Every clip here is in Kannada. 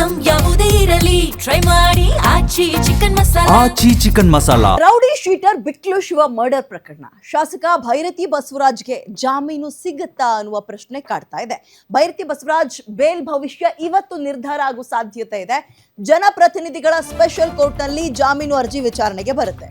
ಐಟಂ ಯಾವುದೇ ಇರಲಿ ಟ್ರೈ ಮಾಡಿ Aachi chicken masala. Rowdy sheeter Bitlu Shiva murder ಪ್ರಕರಣ ಶಾಸಕ ಭೈರತಿ ಬಸವರಾಜ್ಗೆ ಜಾಮೀನು ಸಿಗುತ್ತಾ ಅನ್ನುವ ಪ್ರಶ್ನೆ ಕಾಡ್ತಾ ಇದೆ. ಭೈರತಿ ಬಸವರಾಜ್ ಬೇಲ್ ಭವಿಷ್ಯ ಇವತ್ತು ನಿರ್ಧಾರ ಆಗುವ ಸಾಧ್ಯತೆ ಇದೆ. ಜನಪ್ರತಿನಿಧಿಗಳ ಸ್ಪೆಷಲ್ ಕೋರ್ಟ್ ನಲ್ಲಿ ಜಾಮೀನು ಅರ್ಜಿ ವಿಚಾರಣೆಗೆ ಬರುತ್ತೆ.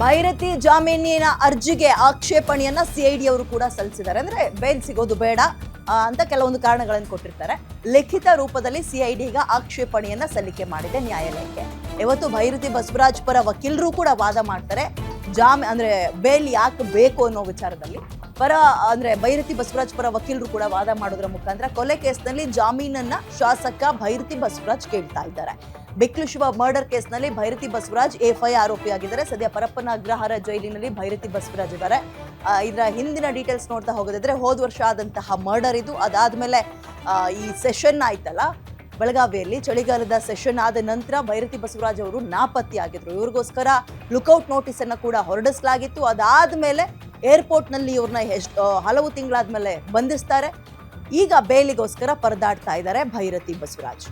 ಭೈರತಿ ಜಾಮೀನಿನ ಅರ್ಜಿಗೆ ಆಕ್ಷೇಪಣೆಯನ್ನ ಸಿಐಡಿ ಅವರು ಕೂಡ ಸಲ್ಲಿಸಿದ್ದಾರೆ. ಅಂದ್ರೆ ಬೇಲ್ ಸಿಗೋದು ಬೇಡ ಅಂತ ಕೆಲವೊಂದು ಕಾರಣಗಳನ್ನು ಕೊಟ್ಟಿರ್ತಾರೆ. ಲಿಖಿತ ರೂಪದಲ್ಲಿ ಸಿಐಡಿ ಈಗ ಆಕ್ಷೇಪಣೆಯನ್ನ ಸಲ್ಲಿಕೆ ಮಾಡಿದೆ ನ್ಯಾಯಾಲಯಕ್ಕೆ. ಇವತ್ತು ಭೈರತಿ ಬಸವರಾಜ್ ಪರ ವಕೀಲರು ಕೂಡ ವಾದ ಮಾಡ್ತಾರೆ. ಅಂದ್ರೆ ಬೇಲ್ ಯಾಕೆ ಬೇಕು ಅನ್ನೋ ವಿಚಾರದಲ್ಲಿ ಭೈರತಿ ಬಸವರಾಜ್ ಪರ ವಕೀಲರು ಕೂಡ ವಾದ ಮಾಡೋದ್ರ ಮುಖಾಂತರ ಕೊಲೆ ಕೇಸ್ನಲ್ಲಿ ಜಾಮೀನನ್ನ ಶಾಸಕ ಭೈರತಿ ಬಸವರಾಜ್ ಕೇಳ್ತಾ ಇದ್ದಾರೆ. ಬಿಟ್ಲು ಶಿವ ಮರ್ಡರ್ ಕೇಸ್ನಲ್ಲಿ ಭೈರತಿ ಬಸವರಾಜ್ ಎಫ್ಐ ಆರೋಪಿಯಾಗಿದ್ದಾರೆ. ಸದ್ಯ ಪರಪ್ಪನ ಅಗ್ರಹಾರ ಜೈಲಿನಲ್ಲಿ ಭೈರತಿ ಬಸವರಾಜ್ ಇದ್ದಾರೆ. ಇದರ ಹಿಂದಿನ ಡೀಟೇಲ್ಸ್ ನೋಡ್ತಾ ಹೋಗೋದಿದ್ರೆ ಹೋದ ವರ್ಷ ಆದಂತಹ ಮರ್ಡರ್ ಇದು. ಅದಾದ್ಮೇಲೆ ಈ ಸೆಷನ್ ಆಯ್ತಲ್ಲ ಬೆಳಗಾವಿಯಲ್ಲಿ, ಚಳಿಗಾಲದ ಸೆಷನ್ ಆದ ನಂತರ ಭೈರತಿ ಬಸವರಾಜ್ ಅವರು ನಾಪತ್ತೆಯಾಗಿದ್ರು. ಇವ್ರಿಗೋಸ್ಕರ ಲುಕ್ಔಟ್ ನೋಟಿಸ್ ಅನ್ನ ಕೂಡ ಹೊರಡಿಸಲಾಗಿತ್ತು. ಅದಾದ್ಮೇಲೆ ಏರ್ಪೋರ್ಟ್ ನಲ್ಲಿ ಇವ್ರನ್ನ ಹಲವು ತಿಂಗಳಾದ್ಮೇಲೆ ಬಂಧಿಸ್ತಾರೆ. ಈಗ ಬೇಲಿಗೋಸ್ಕರ ಪರದಾಡ್ತಾ ಇದ್ದಾರೆ ಭೈರತಿ ಬಸವರಾಜ್.